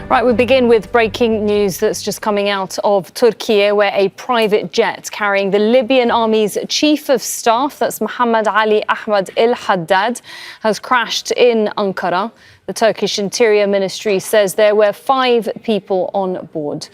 Right, we begin with breaking news that's just coming out of Turkey, where a private jet carrying the Libyan army's chief of staff, that's Mohammed Ali Ahmed al-Haddad, has crashed in Ankara. The Turkish Interior Ministry says there were 5 people on board.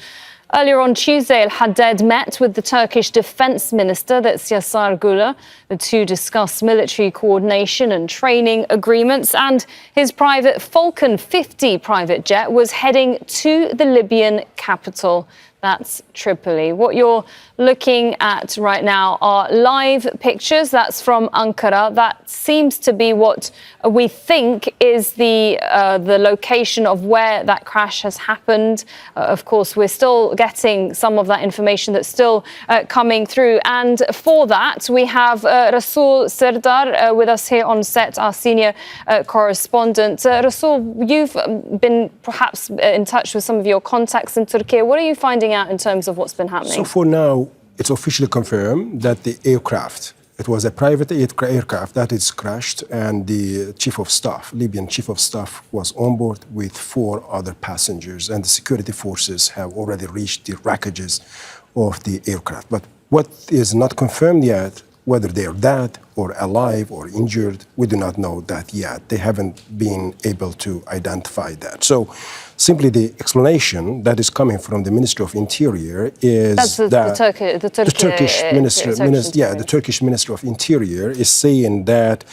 Earlier on Tuesday, al-Haddad met with the Turkish Defence Minister, that's Yasar Gula. The two discussed military coordination and training agreements, and his private Falcon 50 private jet was heading to the Libyan capital. That's Tripoli. What you're looking at right now are live pictures. That's from Ankara. That seems to be what we think is the location of where that crash has happened. Of course, we're still getting some of that information that's still coming through. And for that, we have Rasul Serdar with us here on set, our senior correspondent. Rasul, you've been perhaps in touch with some of your contacts in Turkey. What are you finding out in terms of what's been happening? So for now, it's officially confirmed that the aircraft, it was a private aircraft that is crashed, and the chief of staff, Libyan chief of staff, was on board with 4 other passengers, and the security forces have already reached the wreckages of the aircraft. But what is not confirmed yet, whether they are dead or alive or injured, we do not know that yet. They haven't been able to identify that. So simply the explanation that is coming from the Ministry of Interior is the Turkish Ministry of Interior is saying that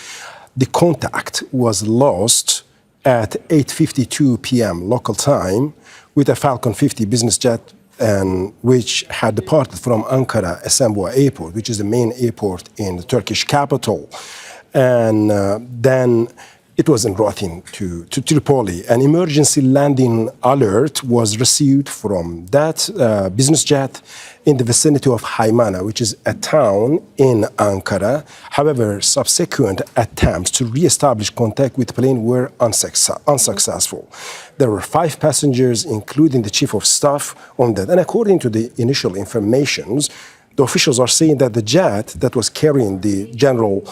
the contact was lost at 8:52 p.m. local time with a Falcon 50 business jet, and which had departed from Ankara Esenboğa Airport, which is the main airport in the Turkish capital. And then it was en routing to Tripoli. An emergency landing alert was received from that business jet in the vicinity of Haymana, which is a town in Ankara. However, subsequent attempts to re-establish contact with the plane were unsuccessful. There were 5 passengers, including the chief of staff, on that. And according to the initial informations, the officials are saying that the jet that was carrying the general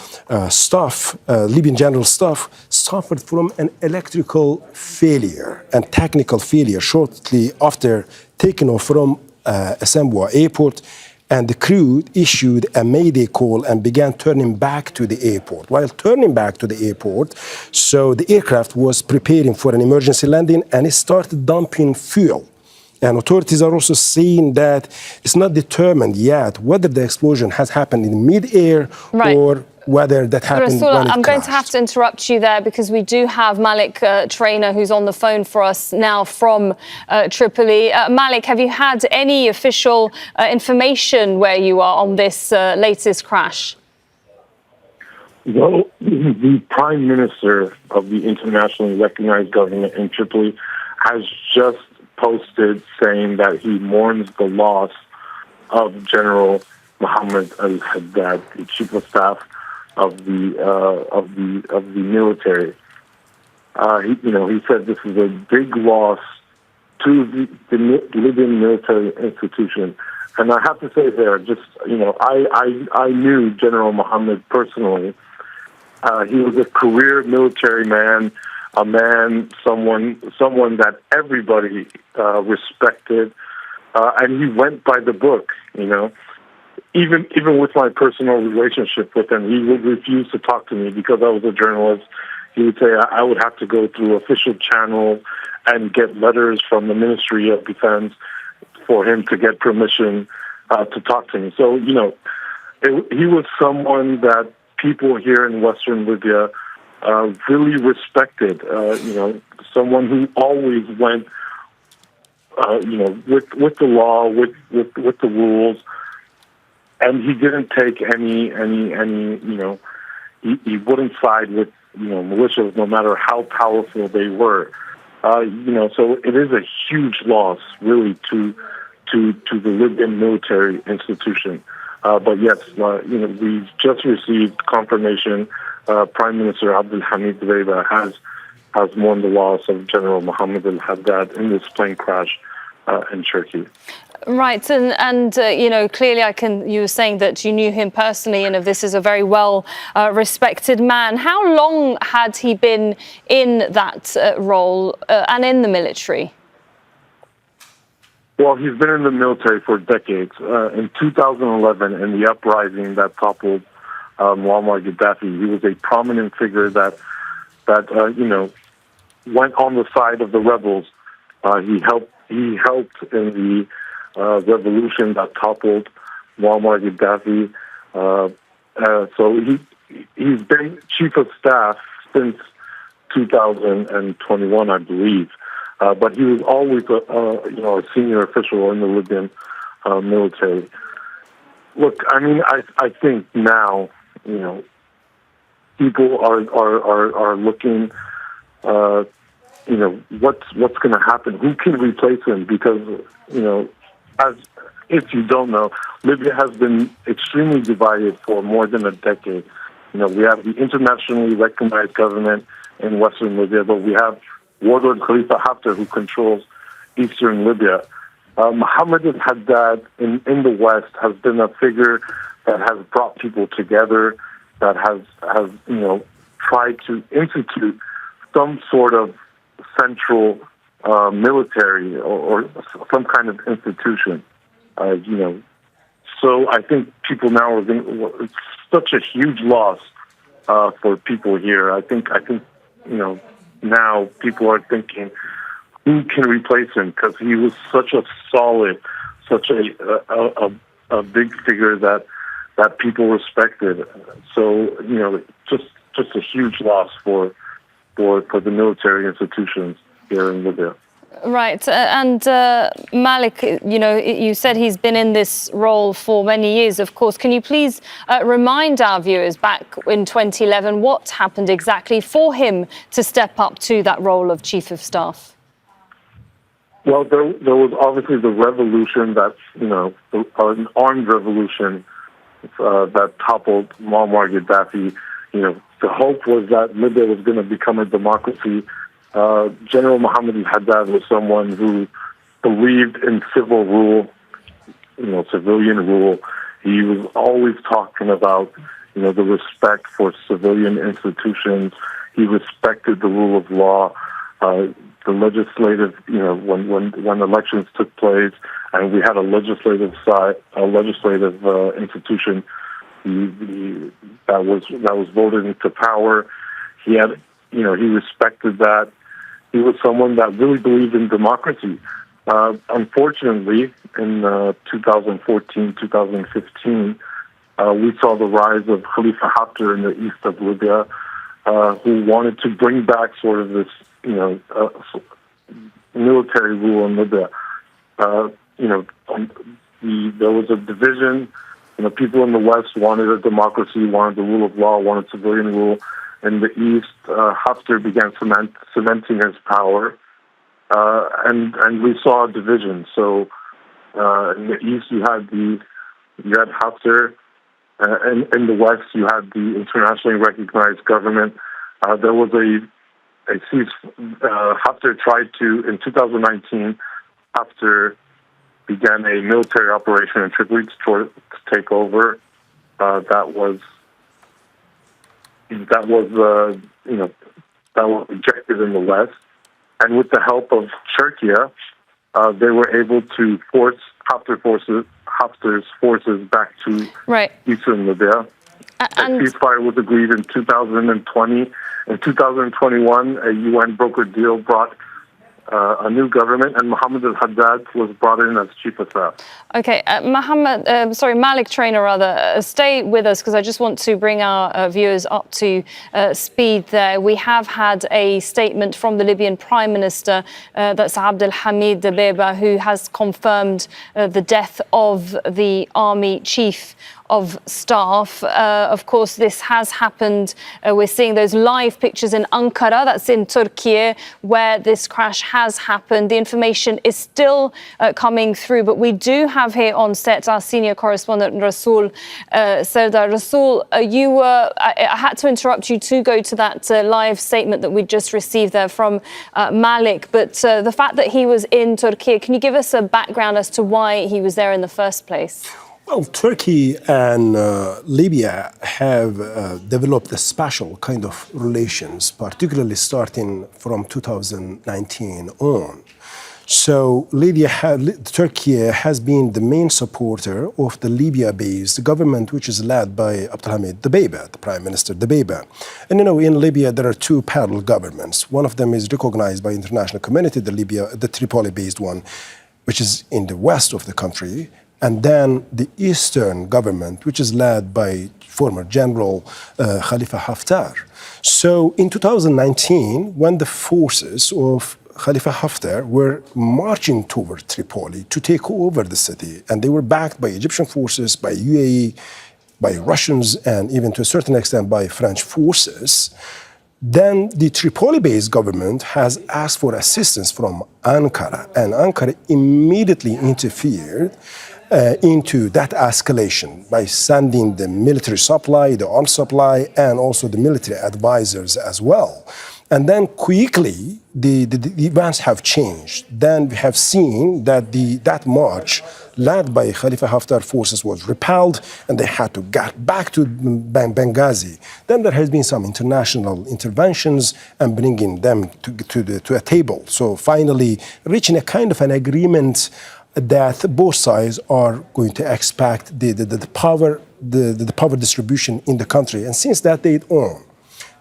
staff, Libyan general staff, suffered from an electrical failure and technical failure shortly after taking off from Esenboğa Airport, and the crew issued a mayday call and began turning back to the airport. While turning back to the airport, so the aircraft was preparing for an emergency landing, and it started dumping fuel. And authorities are also saying that it's not determined yet whether the explosion has happened in mid-air or whether that happened Rasul, when it I'm going crashed. to have to interrupt you there because we do have Malik Trainer who's on the phone for us now from Tripoli. Malik, have you had any official information where you are on this latest crash? Well, the Prime Minister of the internationally recognized government in Tripoli has just posted saying that he mourns the loss of General Mohammed al-Haddad, the chief of staff of the military. He said this is a big loss to the Libyan military institution. And I have to say there, I knew General Mohammed personally. He was a career military man, someone that everybody respected, and he went by the book. Even with my personal relationship with him, he would refuse to talk to me because I was a journalist. He would say I would have to go through official channels and get letters from the Ministry of Defense for him to get permission to talk to me. So he was someone that people here in Western Libya really respected, someone who always went, with the law, with the rules, and he didn't take any, he wouldn't side with, militias, no matter how powerful they were. So it is a huge loss, really, to the Libyan military institution. But yes, we've just received confirmation. Prime Minister Abdulhamid Dbeiba has mourned the loss of General Mohammed al-Haddad in this plane crash in Turkey. Right, and clearly you were saying that you knew him personally, and this is a very well respected man. How long had he been in that role and in the military? Well, he's been in the military for decades. In 2011, in the uprising that toppled Muammar Gaddafi, he was a prominent figure that went on the side of the rebels. He helped in the revolution that toppled Muammar Gaddafi. So he's been chief of staff since 2021, I believe. But he was always a senior official in the Libyan military. Look, I mean, I think now, people are looking, what's going to happen? Who can replace him? Because, as if you don't know, Libya has been extremely divided for more than a decade. We have the internationally recognized government in Western Libya, but we have warlord Khalifa Haftar, who controls eastern Libya. Mohammed al-Haddad in the West has been a figure that has brought people together, that has tried to institute some sort of central military or some kind of institution. So I think people now it's such a huge loss for people here. I think now people are thinking, who can replace him? Because he was such a solid, such a big figure that people respected. So just a huge loss for the military institutions here in Libya. Right. And Malik, you said he's been in this role for many years, of course. Can you please remind our viewers back in 2011 what happened exactly for him to step up to that role of Chief of Staff? Well, there was obviously the revolution an armed revolution that toppled Muammar Gaddafi. The hope was that Libya was going to become a democracy. General Mohammed al-Haddad was someone who believed in civil rule, civilian rule. He was always talking about, the respect for civilian institutions. He respected the rule of law. The legislative, when elections took place, and we had a legislative institution that was voted into power. He had, he respected that. He was someone that really believed in democracy. Unfortunately, in 2014, 2015, we saw the rise of Khalifa Haftar in the east of Libya, who wanted to bring back sort of this, military rule in Libya. There was a division. People in the West wanted a democracy, wanted the rule of law, wanted civilian rule. In the East, Haftar began cementing his power, and we saw a division. So in the East, you had Haftar, and in the West, you had the internationally recognized government. There was a cease. Haftar tried to, in 2019, Haftar began a military operation in Tripoli to take over. That was rejected in the West, and with the help of Turkey, they were able to force Haftar's forces back to eastern Libya. A ceasefire was agreed in 2020. In 2021, a UN brokered deal brought a new government, and Mohammed al-Haddad was brought in as chief of staff. Okay, Malik Trainer, stay with us because I just want to bring our viewers up to speed there. We have had a statement from the Libyan Prime Minister, that's Abdelhamid Dbeibeh, who has confirmed the death of the army chief of staff. Of course, this has happened. We're seeing those live pictures in Ankara, that's in Turkey, where this crash has happened. The information is still coming through, but we do have here on set our senior correspondent, Rasul Serdar. Rasul, I had to interrupt you to go to that live statement that we just received there from Malik, but the fact that he was in Turkey, can you give us a background as to why he was there in the first place? Well, Turkey and Libya have developed a special kind of relations, particularly starting from 2019 on. So Turkey has been the main supporter of the Libya-based government, which is led by Abdulhamid Dbeibeh, the Prime Minister Dbeibeh. And in Libya there are two parallel governments. One of them is recognized by international community, the Tripoli-based one, which is in the west of the country, and then the eastern government, which is led by former General Khalifa Haftar. So in 2019, when the forces of Khalifa Haftar were marching toward Tripoli to take over the city, and they were backed by Egyptian forces, by UAE, by Russians, and even to a certain extent by French forces, then the Tripoli-based government has asked for assistance from Ankara, and Ankara immediately interfered into that escalation by sending the military supply, the arms supply, and also the military advisors as well. And then quickly, the events have changed. Then we have seen that that march led by Khalifa Haftar forces was repelled, and they had to get back to Benghazi. Then there has been some international interventions and bringing them to a table. So finally, reaching a kind of an agreement that both sides are going to expect the power distribution in the country. And since that date on,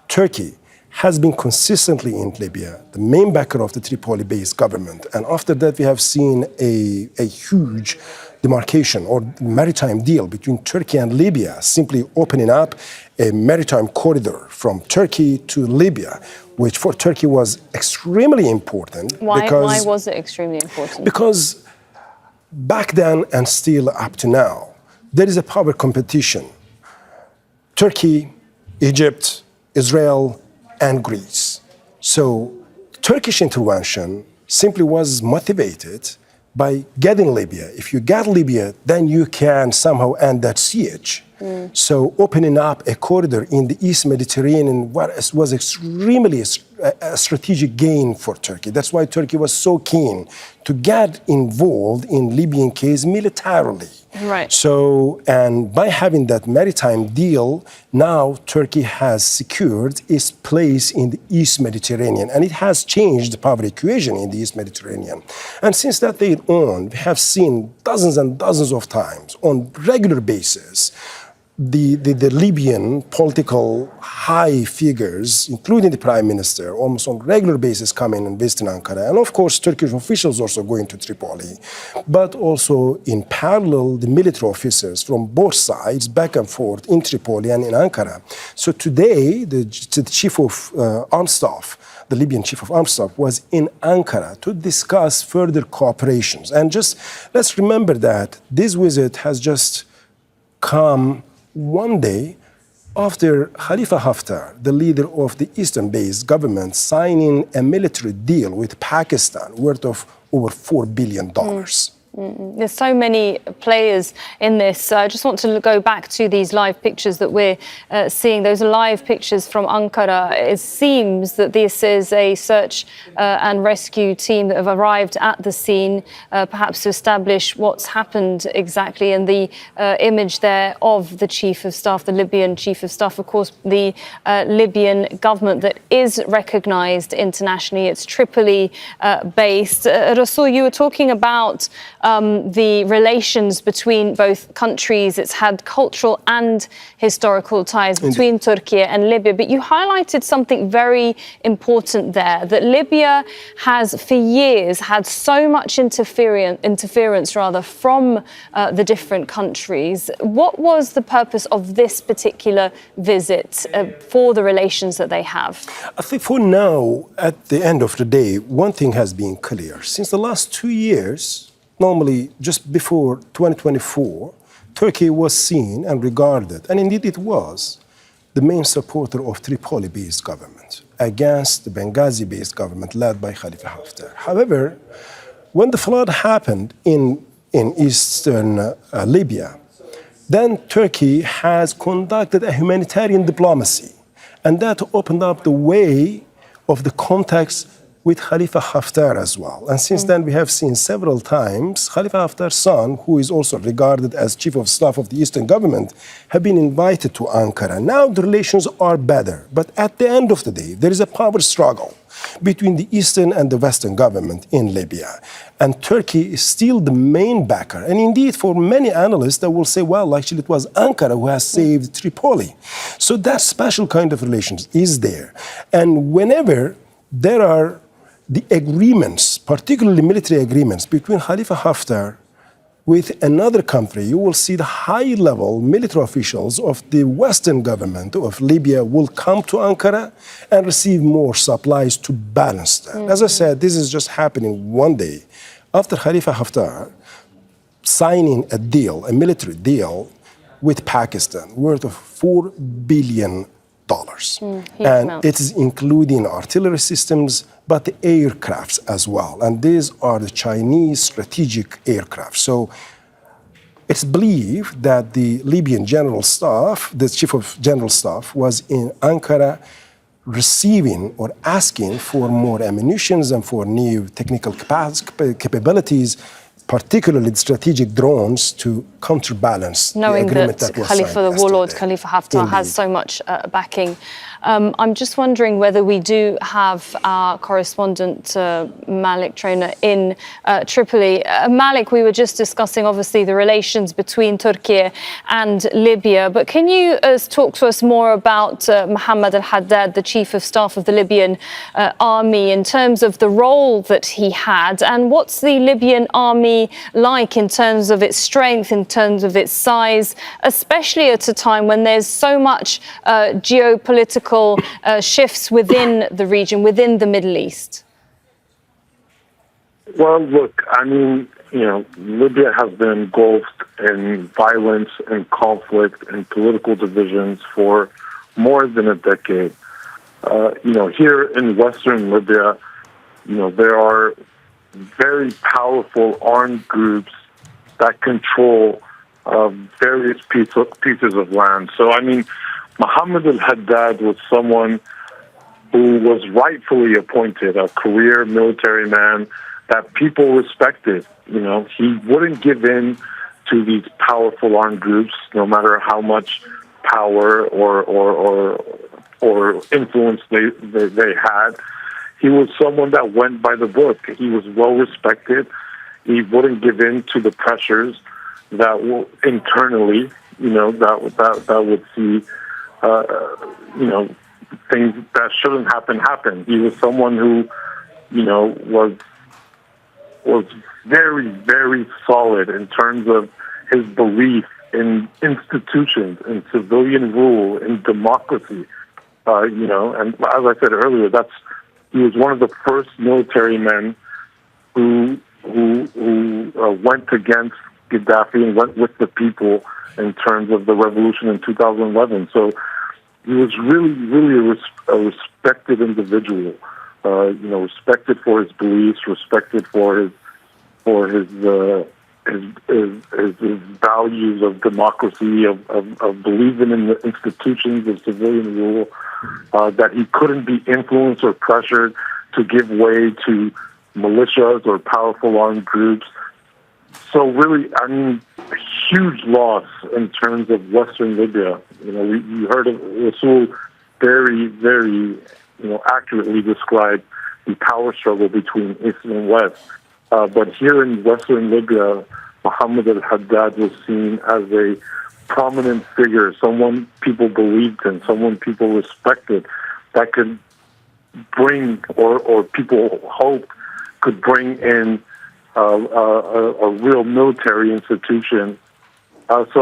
Turkey has been consistently in Libya, the main backer of the Tripoli-based government. And after that, we have seen a huge demarcation or maritime deal between Turkey and Libya, simply opening up a maritime corridor from Turkey to Libya, which for Turkey was extremely important. Why was it extremely important? Because back then and still up to now, there is a power competition. Turkey, Egypt, Israel, and Greece. So Turkish intervention simply was motivated by getting Libya. If you get Libya, then you can somehow end that siege. So opening up a corridor in the East Mediterranean was extremely a strategic gain for Turkey. That's why Turkey was so keen to get involved in Libyan case militarily. Right. So, and by having that maritime deal, now Turkey has secured its place in the East Mediterranean, and it has changed the power equation in the East Mediterranean. And since that day on, we have seen dozens and dozens of times on regular basis the Libyan political high figures, including the prime minister, almost on regular basis coming and visiting Ankara. And of course, Turkish officials also going to Tripoli. But also in parallel, the military officers from both sides, back and forth in Tripoli and in Ankara. So today, the chief of armed staff, the Libyan chief of armed staff, was in Ankara to discuss further cooperations. And just let's remember that this visit has just come one day after Khalifa Haftar, the leader of the Eastern-based government, signing a military deal with Pakistan worth of over $4 billion. There's so many players in this. I just want to go back to these live pictures that we're seeing. Those are live pictures from Ankara. It seems that this is a search and rescue team that have arrived at the scene, perhaps to establish what's happened exactly. And the image there of the Chief of Staff, the Libyan Chief of Staff, of course, the Libyan government that is recognized internationally. It's Tripoli-based. Rasul, you were talking about the relations between both countries. It's had cultural and historical ties between Turkey and Libya. But you highlighted something very important there, that Libya has for years had so much interference from the different countries. What was the purpose of this particular visit for the relations that they have? I think for now, at the end of the day, one thing has been clear. Since the last 2 years, normally just before 2024, Turkey was seen and regarded, and indeed it was, the main supporter of Tripoli-based government against the Benghazi-based government led by Khalifa Haftar. However, when the flood happened in eastern Libya, then Turkey has conducted a humanitarian diplomacy, and that opened up the way of the context with Khalifa Haftar as well. And since then, we have seen several times Khalifa Haftar's son, who is also regarded as chief of staff of the Eastern government, have been invited to Ankara. Now the relations are better, but at the end of the day, there is a power struggle. between the Eastern and the Western government in Libya. And Turkey is still the main backer. And indeed, for many analysts, they will say, well, actually, it was Ankara who has saved Tripoli. So that special kind of relations is there. And whenever there are the agreements, particularly military agreements, between Khalifa Haftar with another country, you will see the high-level military officials of the Western government of Libya will come to Ankara and receive more supplies to balance that. As I said, this is just happening one day after Khalifa Haftar signing a deal, a military deal with Pakistan worth of $4 billion. And amount. it is including artillery systems, but the aircrafts as well. And these are the Chinese strategic aircraft. So it's believed that the Libyan general staff, the chief of general staff, was in Ankara receiving or asking for more ammunitions and for new technical capabilities, particularly the strategic drones, to counterbalance Knowing the agreement that that was Khalifa, signed the warlord yesterday. Khalifa Haftar, Indeed. has so much backing. I'm just wondering whether we do have our correspondent Malik Trainer in Tripoli. Malik, we were just discussing obviously the relations between Turkey and Libya, but can you talk to us more about Mohammed al-Haddad, the chief of staff of the Libyan army, in terms of the role that he had, and what's the Libyan army like in terms of its strength, in terms of its size, especially at a time when there's so much geopolitical shifts within the region, within the Middle East? Well, look, I mean, Libya has been engulfed in violence and conflict and political divisions for more than a decade. Here in Western Libya, there are very powerful armed groups that control various pieces of land. So, I mean, Mohammed al-Haddad was someone who was rightfully appointed, a career military man that people respected. He wouldn't give in to these powerful armed groups, no matter how much power or influence they had. He was someone that went by the book. He was well respected. He wouldn't give in to the pressures that will internally, that would see, things that shouldn't happen. He was someone who, was very, very solid in terms of his belief in institutions, in civilian rule, in democracy. And as I said earlier, he was one of the first military men who went against Gaddafi and went with the people in terms of the revolution in 2011. So he was really a respected individual. Respected for his beliefs, respected for his values of democracy, of believing in the institutions of civilian rule, that he couldn't be influenced or pressured to give way to militias or powerful armed groups. So really, I mean, a huge loss in terms of Western Libya. We heard of Rasul very, very, accurately describe the power struggle between East and West. But here in Western Libya, Mohammed al-Haddad was seen as a prominent figure, someone people believed in, someone people respected, that could bring, or people hoped could bring in a real military institution. Just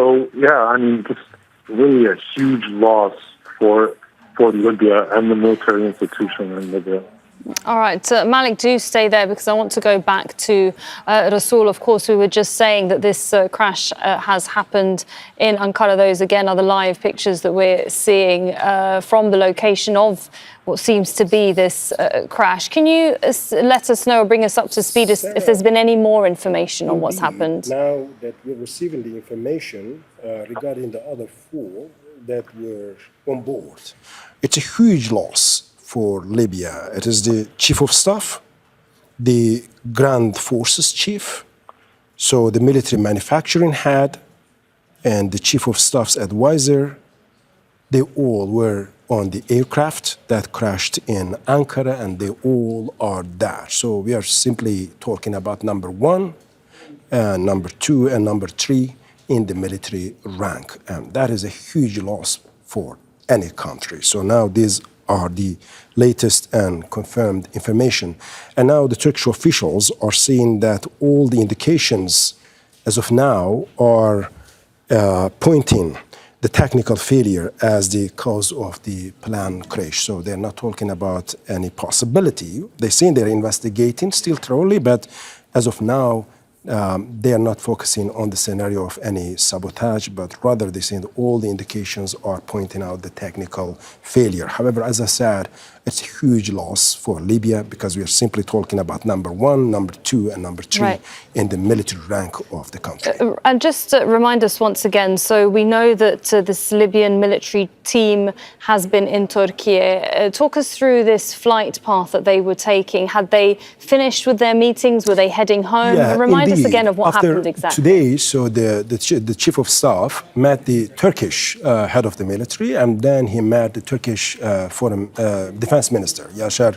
really a huge loss for Libya and the military institution in Libya. All right, Malik, do stay there because I want to go back to Rasul. Of course, we were just saying that this crash has happened in Ankara. Those, again, are the live pictures that we're seeing from the location of what seems to be this crash. Can you let us know or bring us up to speed if there's been any more information on what's happened? Now that we're receiving the information regarding the other four that were on board, it's a huge loss for Libya. It is the chief of staff, the ground forces chief, so the military manufacturing head, and the chief of staff's advisor. They all were on the aircraft that crashed in Ankara, and they all are there. So we are simply talking about number 1, number 2, and number 3 in the military rank. And that is a huge loss for any country. So now these are the latest and confirmed information. And now the Turkish officials are saying that all the indications as of now are pointing the technical failure as the cause of the plane crash. So they're not talking about any possibility. They're saying they're investigating still thoroughly, but as of now, they are not focusing on the scenario of any sabotage, but rather they're saying that all the indications are pointing out the technical failure. However, as I said, it's a huge loss for Libya because we are simply talking about number 1, number 2, and number 3 right. in the military rank of the country. And just remind us once again, so we know that this Libyan military team has been in Turkey. Talk us through this flight path that they were taking. Had they finished with their meetings? Were they heading home? Yeah, Remind us indeed. again of what After happened exactly. Today, so the chief of staff met the Turkish head of the military, and then he met the Turkish foreign defense minister, Yaşar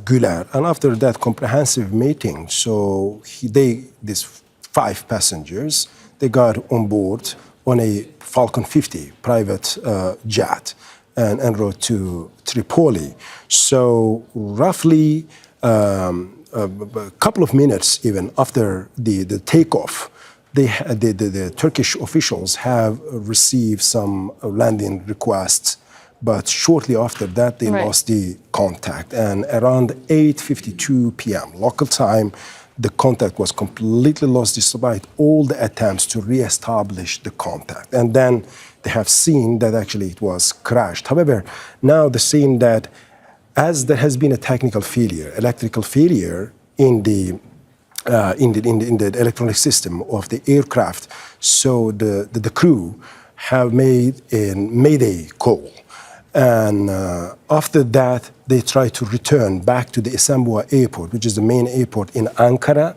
Güler. And after that comprehensive meeting, so these 5 passengers, they got on board on a Falcon 50 private jet and en route to Tripoli. So roughly a couple of minutes even after the takeoff, the Turkish officials have received some landing requests, but shortly after that, they lost the contact. And around 8:52 p.m. local time, the contact was completely lost despite all the attempts to reestablish the contact. And then they have seen that actually it was crashed. However, now they're saying that as there has been a technical failure, electrical failure in the electronic system of the aircraft, so the crew have made a mayday call. And after that, they try to return back to the Istanbul airport, which is the main airport in Ankara.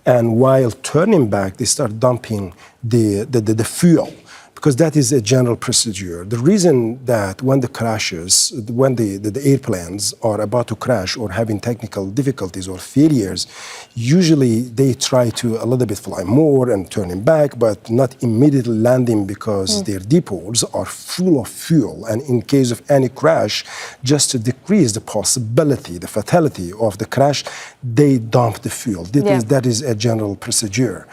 And while turning back, they start dumping the fuel, because that is a general procedure. The reason that when the airplanes are about to crash or having technical difficulties or failures, usually they try to a little bit fly more and turning back, but not immediately landing because their depots are full of fuel. And in case of any crash, just to decrease the possibility, the fatality of the crash, they dump the fuel. That is a general procedure.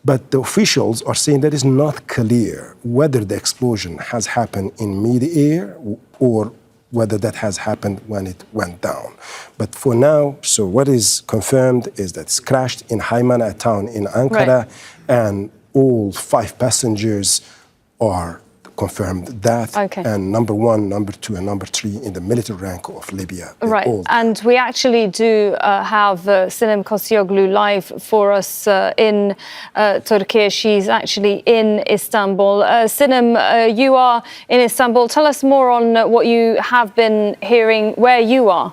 But the officials are saying that it's not clear whether the explosion has happened in mid-air or whether that has happened when it went down. But for now, so what is confirmed is that it's crashed in Haymana, a town in Ankara, and all 5 passengers are confirmed that. And number 1, number 2, and number 3 in the military rank of Libya. Right, and we actually do have Sinem Kosioglu live for us in Turkey. She's actually in Istanbul. Sinem, you are in Istanbul. Tell us more on what you have been hearing where you are.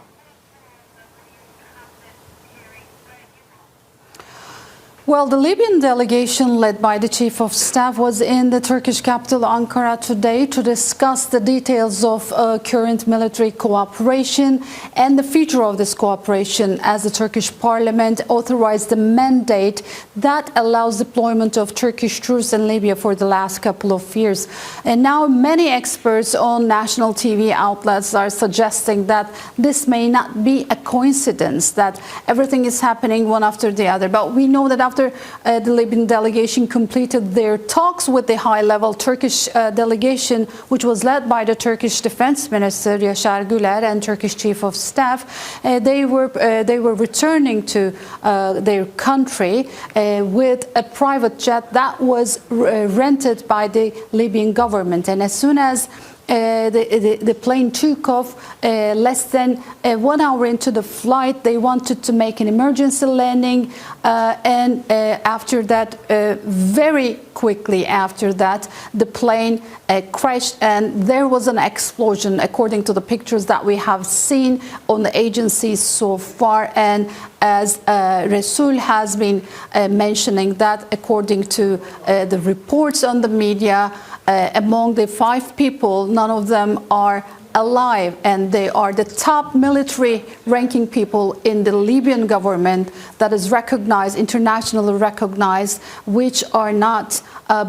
Well, the Libyan delegation led by the Chief of Staff was in the Turkish capital Ankara today to discuss the details of current military cooperation and the future of this cooperation, as the Turkish parliament authorized the mandate that allows deployment of Turkish troops in Libya for the last couple of years. And now many experts on national TV outlets are suggesting that this may not be a coincidence, that everything is happening one after the other. But we know that after the Libyan delegation completed their talks with the high-level Turkish delegation, which was led by the Turkish Defense Minister Yaşar Güler and Turkish Chief of Staff, they were returning to their country with a private jet that was rented by the Libyan government. And as soon as the plane took off, less than 1 hour into the flight, they wanted to make an emergency landing, and after that, very quickly after that, the plane crashed and there was an explosion, according to the pictures that we have seen on the agencies so far. And as Resul has been mentioning, that according to the reports on the media, among the 5 people, none of them are alive, and they are the top military ranking people in the Libyan government that is recognized, internationally recognized, which are not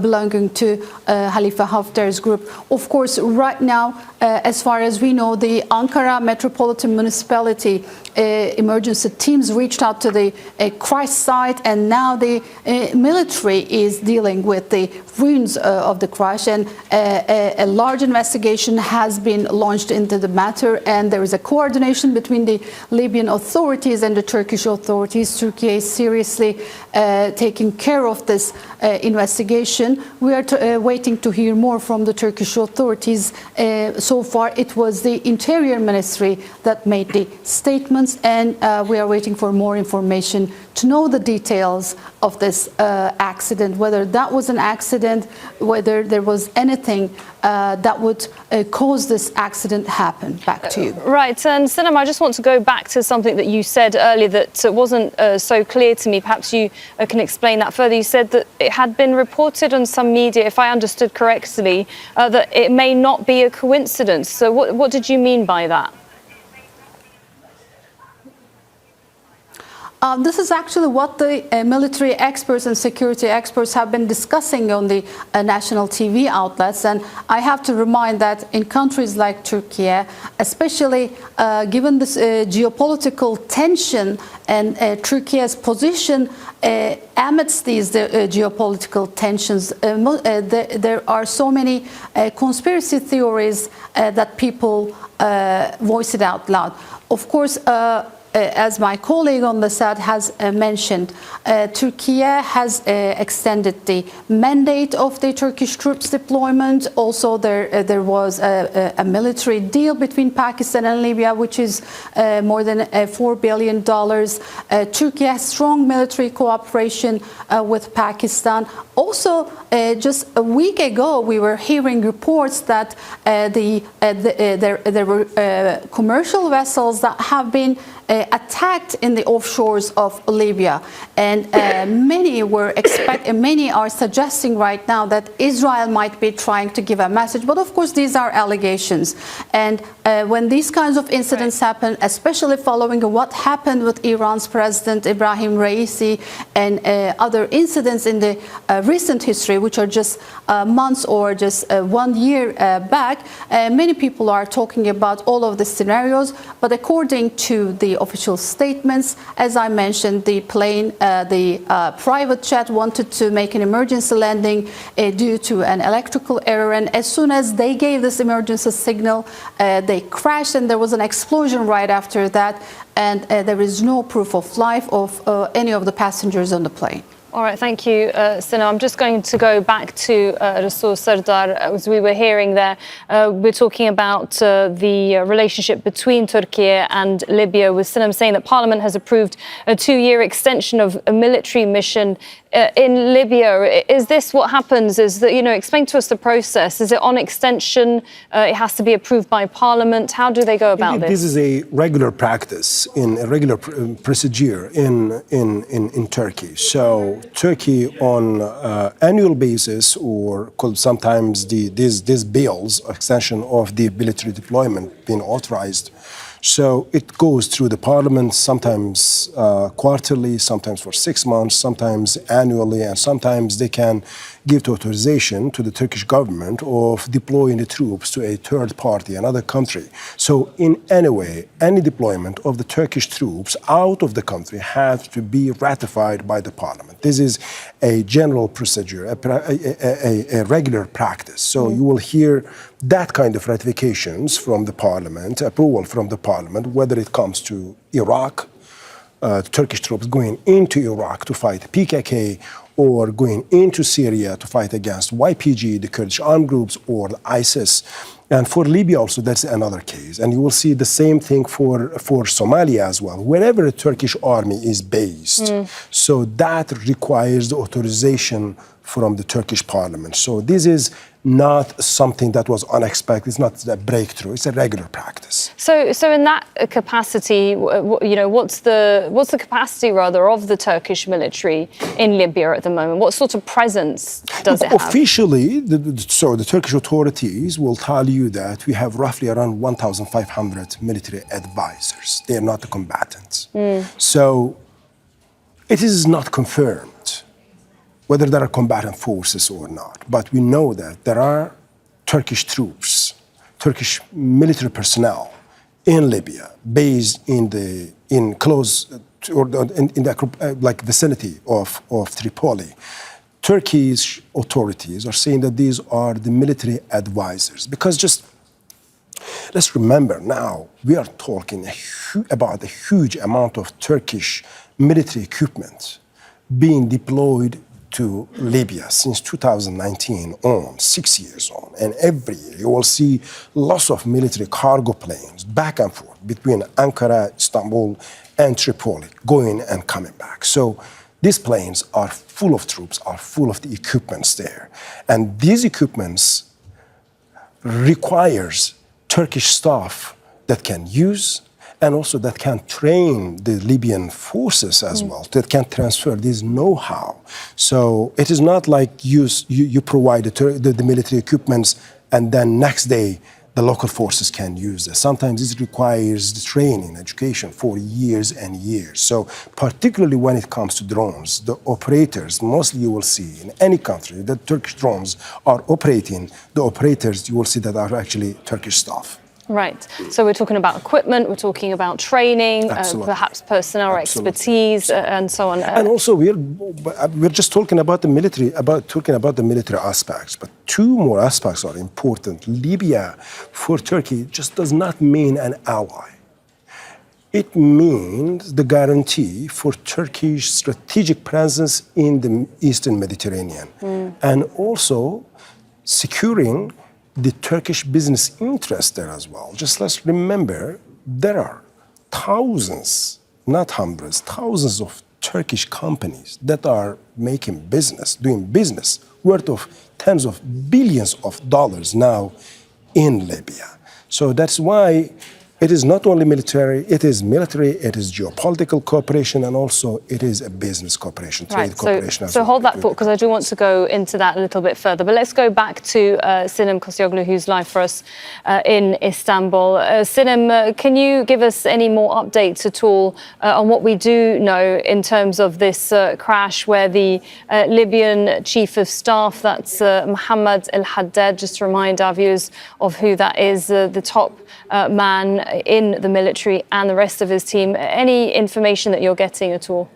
belonging to Khalifa Haftar's group. Of course, right now, as far as we know, the Ankara Metropolitan Municipality emergency teams reached out to the crash site, and now the military is dealing with the ruins of the crash, and a large investigation has been launched into the matter, and there is a coordination between the Libyan authorities and the Turkish authorities. Turkey is seriously taking care of this investigation. We are waiting to hear more from the Turkish authorities. So far, it was the Interior Ministry that made the statements, and we are waiting for more information to know the details of this accident, whether that was an accident, whether there was anything that would cause this accident happen. Back to you. Right, and Sinem, I just want to go back to something that you said earlier that wasn't so clear to me. Perhaps you can explain that further. You said that it had been reported on some media, if I understood correctly, that it may not be a coincidence. So what did you mean by that? This is actually what the military experts and security experts have been discussing on the national TV outlets. And I have to remind that in countries like Turkey, especially given this geopolitical tension and Turkey's position amidst these geopolitical tensions, there are so many conspiracy theories that people voice it out loud. Of course, as my colleague on the side has mentioned, Turkey has extended the mandate of the Turkish troops deployment. Also, there was a military deal between Pakistan and Libya, which is more than $4 billion. Turkey has strong military cooperation with Pakistan. Also, just a week ago, we were hearing reports that there were commercial vessels that have been attacked in the offshores of Libya, and many are suggesting right now that Israel might be trying to give a message. But of course, these are allegations, and when these kinds of incidents happen, especially following what happened with Iran's President Ibrahim Raisi and other incidents in the recent history, which are just months or just 1 year back, many people are talking about all of the scenarios. But according to the official statements, as I mentioned, the plane, the private jet wanted to make an emergency landing due to an electrical error, and as soon as they gave this emergency signal, they crashed, and there was an explosion right after that, and there is no proof of life of any of the passengers on the plane. All right, thank you, Sinem. I'm just going to go back to Rasul Sardar. As we were hearing there, we're talking about the relationship between Turkey and Libya, with Sinem saying that Parliament has approved a 2-year extension of a military mission in Libya. Is this what happens? Is that, explain to us the process. Is it on extension? It has to be approved by Parliament. How do they go about this? This is a regular practice, in a regular procedure in Turkey. So Turkey, on annual basis, or sometimes these bills, extension of the military deployment being authorized. So it goes through the parliament, sometimes quarterly, sometimes for 6 months, sometimes annually, and sometimes they can give the authorization to the Turkish government of deploying the troops to a third party, another country. So in any way, any deployment of the Turkish troops out of the country has to be ratified by the parliament. This is a general procedure, a regular practice. So you will hear that kind of ratifications from the parliament, approval from the parliament, whether it comes to Iraq, Turkish troops going into Iraq to fight PKK, or going into Syria to fight against YPG, the Kurdish armed groups, or ISIS. And for Libya also, that's another case. And you will see the same thing for Somalia as well, wherever a Turkish army is based. So that requires the authorization from the Turkish parliament. So this is not something that was unexpected. It's not a breakthrough. It's a regular practice. So in that capacity, what's the capacity rather of the Turkish military in Libya at the moment? What sort of presence does it have? Officially, the Turkish authorities will tell you that we have roughly around 1,500 military advisors. They are not the combatants. So it is not confirmed whether there are combatant forces or not. But we know that there are Turkish troops, Turkish military personnel in Libya, based in the vicinity of Tripoli. Turkish authorities are saying that these are the military advisors, because just let's remember now we are talking about a huge amount of Turkish military equipment being deployed to Libya since 2019 on, 6 years on. And every year you will see lots of military cargo planes back and forth between Ankara, Istanbul, and Tripoli, going and coming back. So these planes are full of troops, are full of the equipments there. And these equipments requires Turkish staff that can use and also that can train the Libyan forces as well, that can transfer this know-how. So it is not like you provide the military equipments and then next day the local forces can use it. Sometimes it requires the training, education for years and years. So particularly when it comes to drones, the operators, mostly you will see in any country that Turkish drones are operating, the operators you will see that are actually Turkish staff. Right. So we're talking about equipment, we're talking about training, perhaps personnel expertise, and so on. And also we're just talking about the military, talking about the military aspects, but two more aspects are important. Libya for Turkey just does not mean an ally. It means the guarantee for Turkish strategic presence in the Eastern Mediterranean, and also securing the Turkish business interest there as well. Just let's remember, there are thousands, not hundreds, thousands of Turkish companies that are making business, doing business worth of tens of billions of dollars now in Libya. So that's why it is not only military, it is geopolitical cooperation, and also it is a business cooperation, trade cooperation. So hold that thought, because I do want to go into that a little bit further. But let's go back to Sinem Koscioglu, who's live for us in Istanbul. Sinem, can you give us any more updates at all on what we do know in terms of this crash where the Libyan Chief of Staff, that's Mohammed al-Haddad, just to remind our viewers of who that is, the top man in the military, and the rest of his team. Any information that you're getting at all?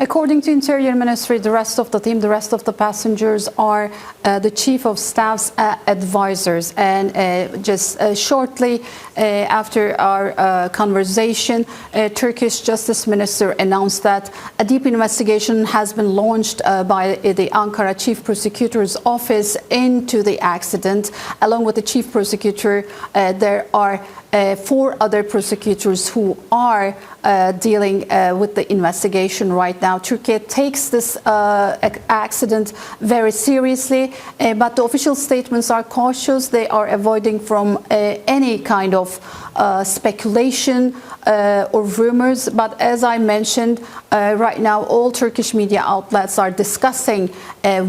According to Interior Ministry, the rest of the team, the rest of the passengers are the Chief of Staff's advisors. And just shortly after our conversation, Turkish Justice Minister announced that a deep investigation has been launched by the Ankara Chief Prosecutor's Office into the accident. Along with the Chief Prosecutor, there are 4 other prosecutors who are dealing with the investigation right now. Turkey takes this accident very seriously, but the official statements are cautious. They are avoiding from any kind of speculation or rumors. But as I mentioned, right now all Turkish media outlets are discussing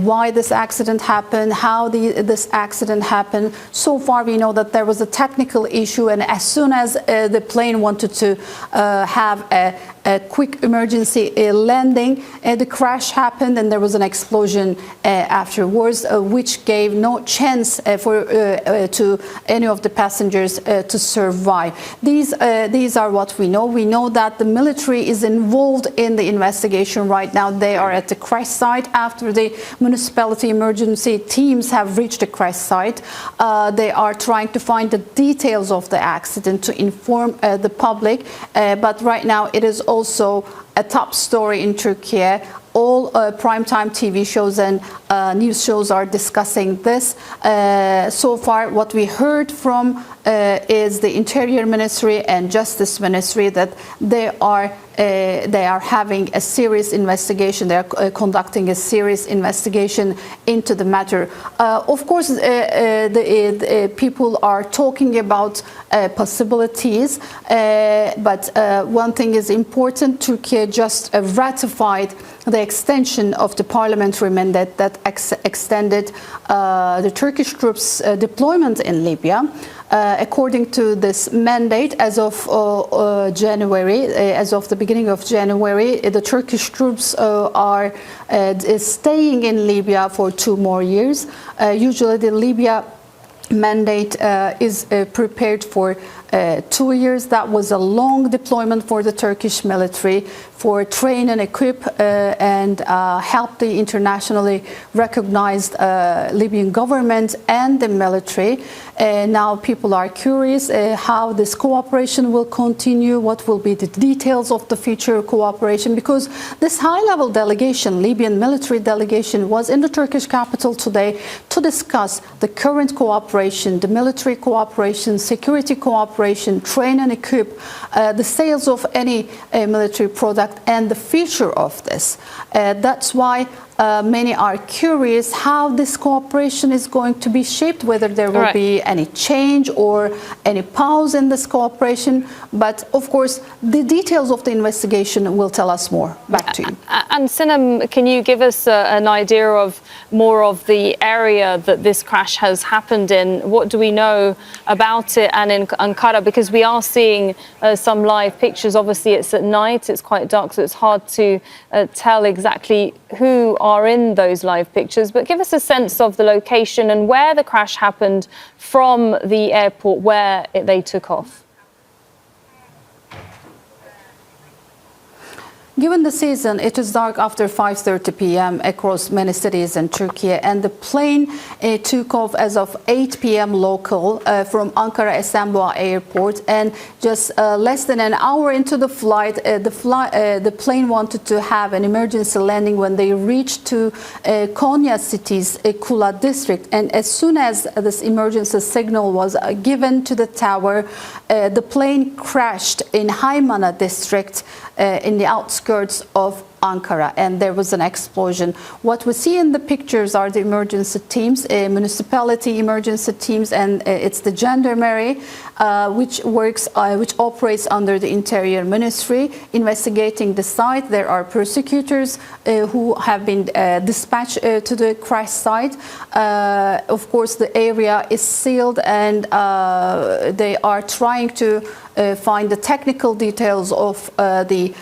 why this accident happened, how this accident happened. So far we know that there was a technical issue, and as soon as the plane wanted to have a quick emergency landing, the crash happened and there was an explosion afterwards, which gave no chance to any of the passengers to survive. These are what we know. We know that the military is involved in the investigation right now. They are at the crash site. After the municipality emergency teams have reached the crash site, they are trying to find the details of the accident to inform the public. But right now it is also a top story in Turkey. All primetime TV shows and news shows are discussing this. So far, what we heard from is the Interior Ministry and Justice Ministry, that they are having a serious investigation. They are conducting a serious investigation into the matter. Of course, the people are talking about possibilities, but one thing is important. Turkey just ratified the extension of the parliamentary mandate that extended the Turkish troops' deployment in Libya. According to this mandate, as of January, as of the beginning of January, the Turkish troops are staying in Libya for 2 more years. Usually the Libya mandate is prepared for 2 years. That was a long deployment for the Turkish military, for train and equip and help the internationally recognized Libyan government and the military. Now people are curious how this cooperation will continue, what will be the details of the future cooperation, because this high-level delegation, Libyan military delegation, was in the Turkish capital today to discuss the current cooperation, the military cooperation, security cooperation, train and equip, the sales of any military product, and the future of this. That's why many are curious how this cooperation is going to be shaped, whether there will be any change or any pause in this cooperation. But of course, the details of the investigation will tell us more. Back to you. And Sinem, can you give us an idea of more of the area that this crash has happened in? What do we know about it and in Ankara? Because we are seeing some live pictures. Obviously, it's at night, it's quite dark, so it's hard to tell exactly who are in those live pictures. But give us a sense of the location and where the crash happened from the airport where they took off. Given the season, it is dark after 5:30 p.m. across many cities in Turkey, and the plane took off as of 8 p.m. local from Ankara Esenboğa Airport, and just less than an hour into the flight, the plane wanted to have an emergency landing when they reached to Konya city's Kula district, and as soon as this emergency signal was given to the tower, the plane crashed in Haymana district in the outskirts of Ankara, and there was an explosion. What we see in the pictures are the emergency teams, municipality emergency teams, and it's the gendarmerie which operates under the Interior Ministry, investigating the site. There are prosecutors who have been dispatched to the crash site. Of course, the area is sealed, and they are trying to find the technical details of the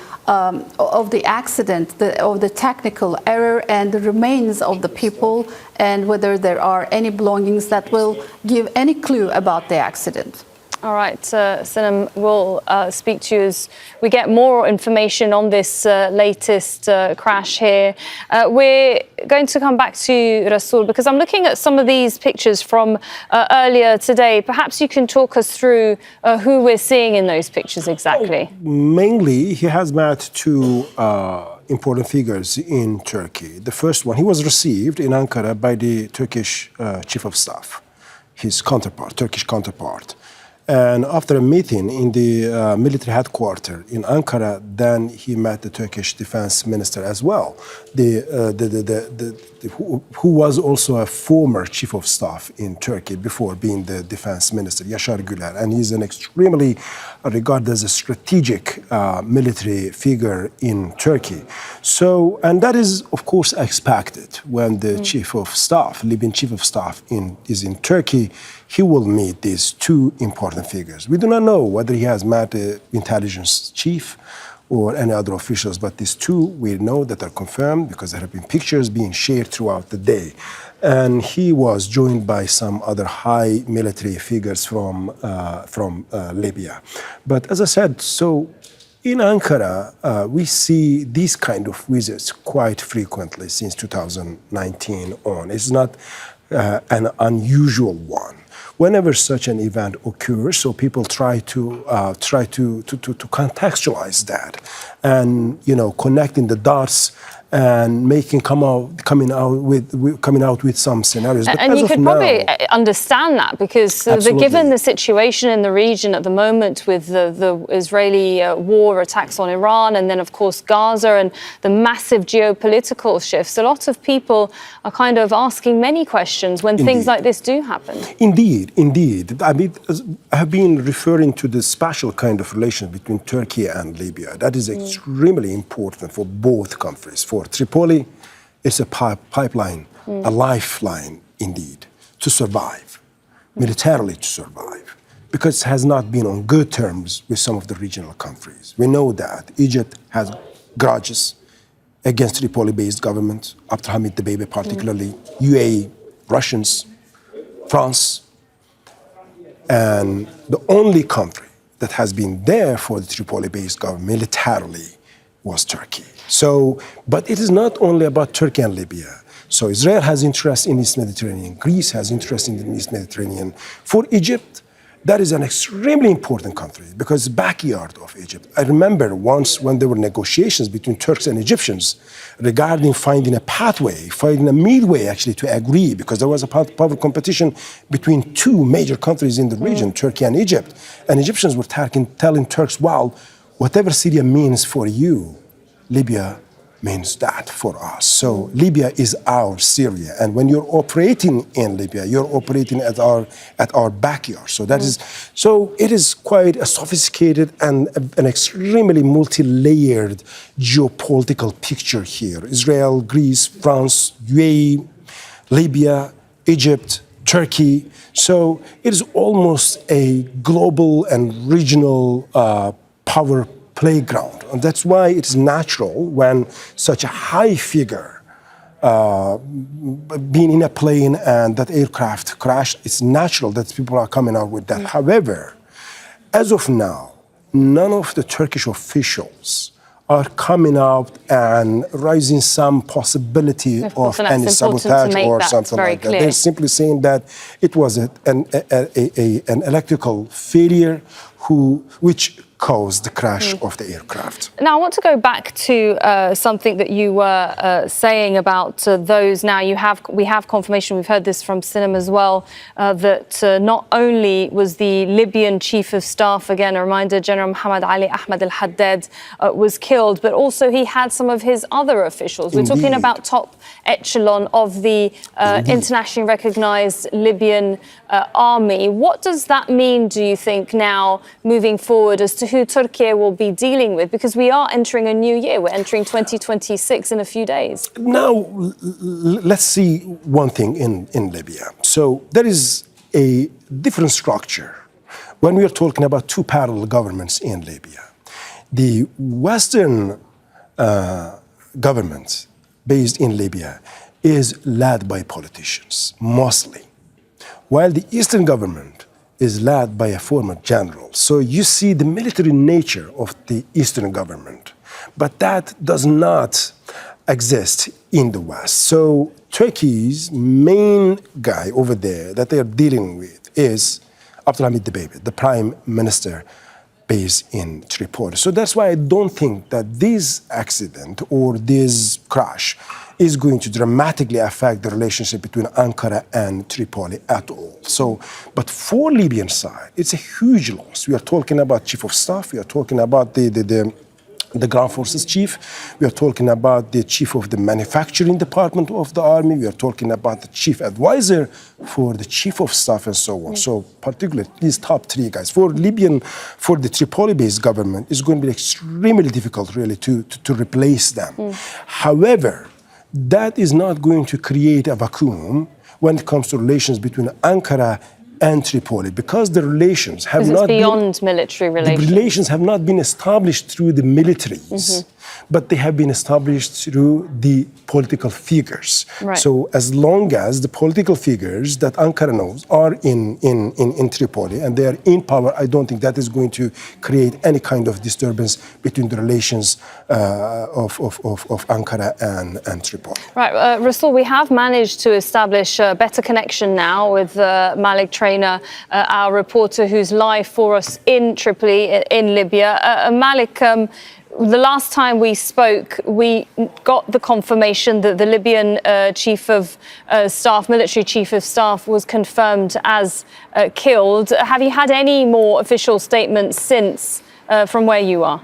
accident, of the technical error, and the remains of the people, and whether there are any belongings that will give any clue about the accident. All right, Sinem, we'll speak to you as we get more information on this latest crash here. We're going to come back to Rasul, because I'm looking at some of these pictures from earlier today. Perhaps you can talk us through who we're seeing in those pictures exactly. Mainly, he has met 2 important figures in Turkey. The first one, he was received in Ankara by the Turkish Chief of Staff, his counterpart, Turkish counterpart. And after a meeting in the military headquarters in Ankara, then he met the Turkish defense minister as well, who was also a former chief of staff in Turkey before being the defense minister, Yaşar Güler. And he's an extremely regarded as a strategic military figure in Turkey. So, and that is, of course, expected when the chief of staff, Libyan chief of staff is in Turkey. He will meet these 2 important figures. We do not know whether he has met the intelligence chief or any other officials, but these 2 we know that are confirmed because there have been pictures being shared throughout the day. And he was joined by some other high military figures from Libya. But as I said, so in Ankara, we see these kind of visits quite frequently since 2019 on. It's not an unusual one. whenever such an event occurs, so people try to contextualize that, and connecting the dots and coming out with some scenarios. But and you could probably understand that because given the situation in the region at the moment with the Israeli war attacks on Iran, and then of course Gaza and the massive geopolitical shifts, a lot of people are kind of asking many questions when things like this do happen. Indeed. I mean, I have been referring to the special kind of relation between Turkey and Libya. That is extremely important for both countries. For Tripoli, it's a pipeline, a lifeline indeed, to survive, militarily to survive, because it has not been on good terms with some of the regional countries. We know that Egypt has grudges against Tripoli-based government, Abdul Hamid Dbeibeh particularly, UAE, Russians, France, and the only country that has been there for the Tripoli-based government militarily was Turkey. So, but it is not only about Turkey and Libya. So Israel has interest in East Mediterranean, Greece has interest in the East Mediterranean. For Egypt, that is an extremely important country because it's the backyard of Egypt. I remember once when there were negotiations between Turks and Egyptians regarding finding a pathway, finding a midway actually to agree, because there was a power competition between two major countries in the region, Turkey and Egypt. And Egyptians were telling Turks, well, whatever Syria means for you, Libya means that for us. So Libya is our Syria, and when you're operating in Libya, you're operating at our backyard. So that is, so it is quite a sophisticated and an extremely multi-layered geopolitical picture here. Israel, Greece, France, UAE, Libya, Egypt, Turkey. So it is almost a global and regional power playground. And that's why it's natural when such a high figure being in a plane and that aircraft crashed, it's natural that people are coming out with that. However, as of now, none of the Turkish officials are coming out and raising some possibility of any sabotage or something like that. They're simply saying that it was an electrical failure which caused the crash of the aircraft. Now, I want to go back to something that you were saying about those. Now, we have confirmation, we've heard this from Sinem as well, that not only was the Libyan Chief of Staff, again, a reminder, General Mohammed Ali Ahmed al-Haddad was killed, but also he had some of his other officials. We're talking about top echelon of the internationally recognized Libyan army. What does that mean, do you think, now moving forward as to who Turkey will be dealing with? Because we are entering a new year. We're entering 2026 in a few days. Now, let's see one thing in Libya. So there is a different structure when we are talking about two parallel governments in Libya. The Western government based in Libya is led by politicians, mostly, while the Eastern government is led by a former general. So you see the military nature of the Eastern government, but that does not exist in the West. So Turkey's main guy over there that they are dealing with is Abdul Hamid Dbeibeh, the prime minister based in Tripoli. So that's why I don't think that this accident or this crash is going to dramatically affect the relationship between Ankara and Tripoli at all. So, but for Libyan side, it's a huge loss. We are talking about chief of staff. We are talking about the ground forces chief. We are talking about the chief of the manufacturing department of the army. We are talking about the chief advisor for the chief of staff and so on. So particularly these top three guys. For the Tripoli-based government, it's going to be extremely difficult really to replace them. However, that is not going to create a vacuum when it comes to relations between Ankara and Tripoli, because the relations have not beyond military relations. The relations have not been established through the militaries. but they have been established through the political figures. Right. So as long as the political figures that Ankara knows are in Tripoli and they are in power, I don't think that is going to create any kind of disturbance between the relations of Ankara and Tripoli. Right, Rasul, we have managed to establish a better connection now with Malik Trainer, our reporter who's live for us in Tripoli, in Libya. Malik, the last time we spoke, we got the confirmation that the Libyan chief of staff, military chief of staff, was confirmed as killed. Have you had any more official statements since from where you are?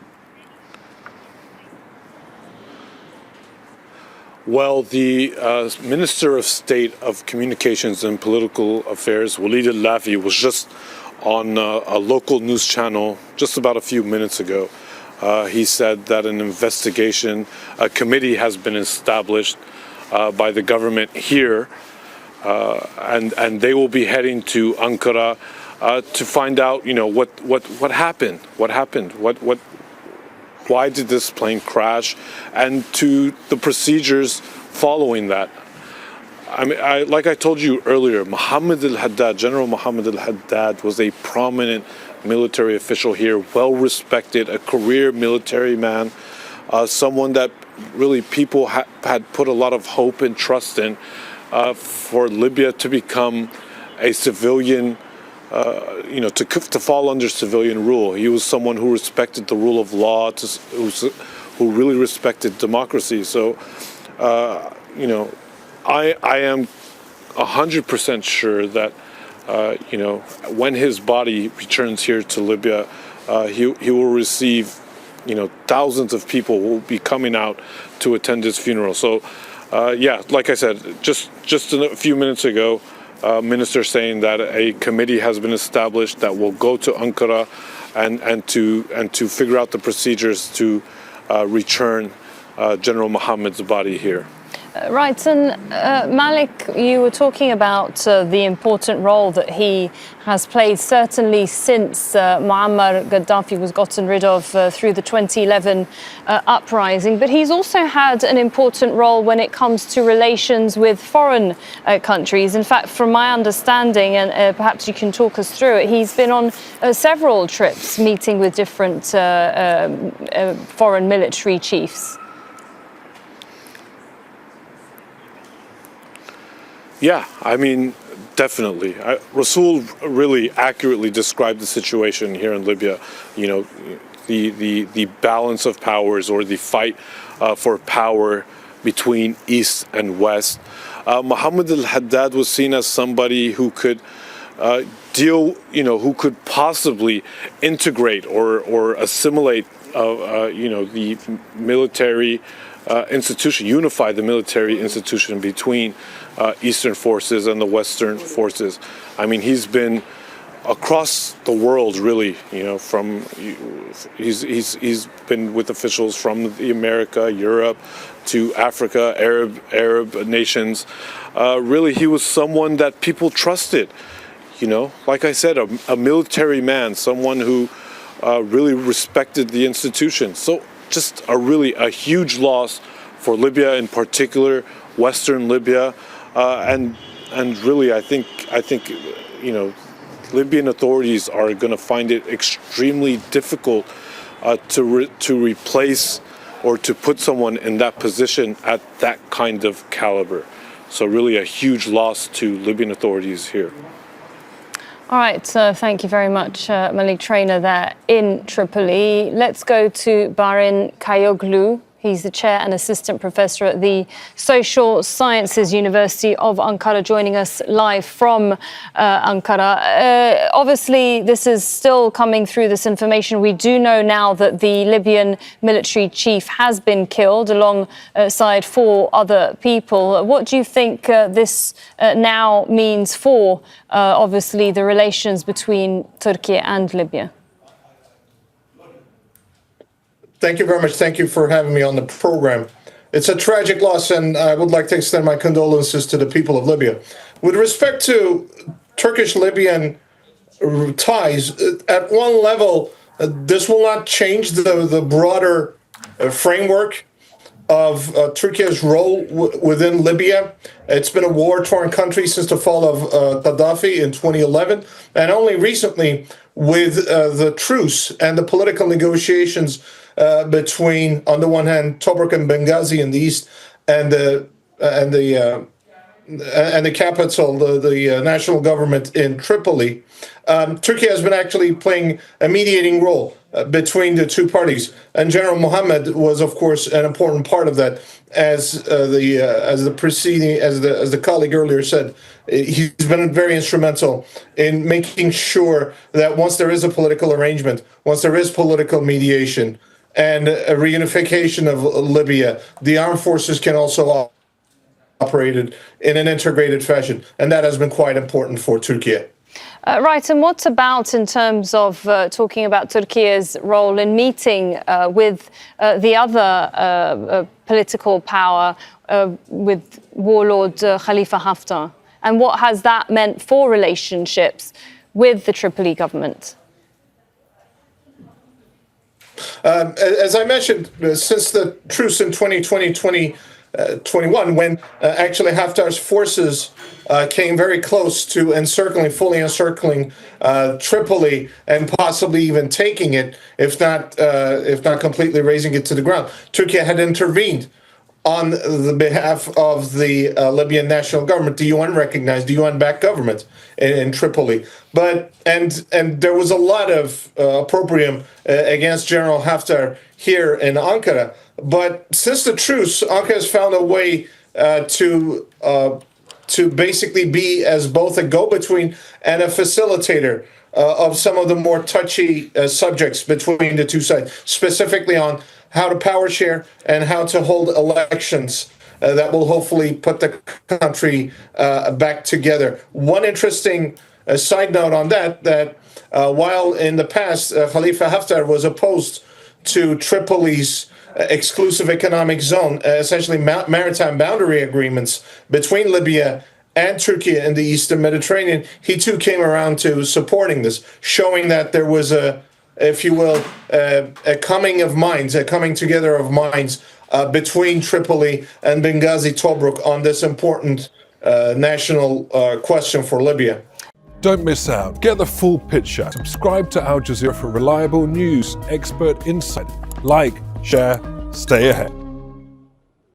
Well, the Minister of State of Communications and Political Affairs, Walid al-Lafi, was just on a local news channel just about a few minutes ago. He said that an investigation, a committee has been established by the government here, and they will be heading to Ankara to find out, what happened, why did this plane crash, and to the procedures following that. I mean, like I told you earlier, General Mohammed al-Haddad was a prominent military official here, well-respected, a career military man, someone that really people had put a lot of hope and trust in for Libya to become a civilian, to fall under civilian rule. He was someone who respected the rule of law, who really respected democracy. So, I am 100% sure that, when his body returns here to Libya, he will receive, thousands of people will be coming out to attend his funeral. So, like I said, just a few minutes ago, Minister saying that a committee has been established that will go to Ankara and to figure out the procedures to return General Mohammed's body here. Right, and Malik, you were talking about the important role that he has played, certainly since Muammar Gaddafi was gotten rid of through the 2011 uprising. But he's also had an important role when it comes to relations with foreign countries. In fact, from my understanding, and perhaps you can talk us through it, he's been on several trips meeting with different foreign military chiefs. Yeah, I mean, definitely. Rasul really accurately described the situation here in Libya. The balance of powers, or the fight for power between East and West. Mohammed al-Haddad was seen as somebody who could who could possibly integrate or assimilate, the military institution, unify the military institution between Eastern forces and the Western forces. I mean, he's been across the world, really. He's been with officials from America, Europe, to Africa, Arab nations. Really, he was someone that people trusted. Like I said, a military man, someone who really respected the institution. So, just a huge loss for Libya in particular, Western Libya, and really, I think Libyan authorities are going to find it extremely difficult to replace or to put someone in that position at that kind of caliber. So really, a huge loss to Libyan authorities here. All right, thank you very much, Malik Trainer there in Tripoli. Let's go to Barin Kayoglu. He's the chair and assistant professor at the Social Sciences University of Ankara, joining us live from Ankara. Obviously, this is still coming through, this information. We do know now that the Libyan military chief has been killed alongside 4 other people. What do you think this now means for, obviously, the relations between Turkey and Libya? Thank you very much. Thank you for having me on the program. It's a tragic loss, and I would like to extend my condolences to the people of Libya. With respect to Turkish-Libyan ties, at one level, this will not change the broader framework of Turkey's role within Libya. It's been a war-torn country since the fall of Gaddafi in 2011, and only recently, with the truce and the political negotiations between, on the one hand, Tobruk and Benghazi in the east, and the capital, the national government in Tripoli, Turkey has been actually playing a mediating role between the two parties, and General Mohammed was, of course, an important part of that. As the colleague earlier said, he's been very instrumental in making sure that once there is a political arrangement, once there is political mediation and a reunification of Libya, the armed forces can also operated in an integrated fashion, and that has been quite important for Turkey. Right, and what about in terms of talking about Turkey's role in meeting with the other political power, with warlord Khalifa Haftar? And what has that meant for relationships with the Tripoli government? As I mentioned, since the truce in 2021, when actually Haftar's forces came very close to fully encircling Tripoli and possibly even taking it, if not completely razing it to the ground, Turkey had intervened on the behalf of the Libyan national government, the UN-recognized, the UN-backed government in Tripoli. And there was a lot of opprobrium against General Haftar here in Ankara. But since the truce, Ankara has found a way to basically be as both a go-between and a facilitator of some of the more touchy subjects between the two sides, specifically on how to power share and how to hold elections that will hopefully put the country back together. One interesting side note on that while in the past Khalifa Haftar was opposed to Tripoli's exclusive economic zone, essentially maritime boundary agreements between Libya and Turkey in the Eastern Mediterranean, he too came around to supporting this, showing that there was if you will, a coming together of minds between Tripoli and Benghazi Tobruk on this important national question for Libya. Don't miss out. Get the full picture. Subscribe to Al Jazeera for reliable news, expert insight. Like, share, stay ahead.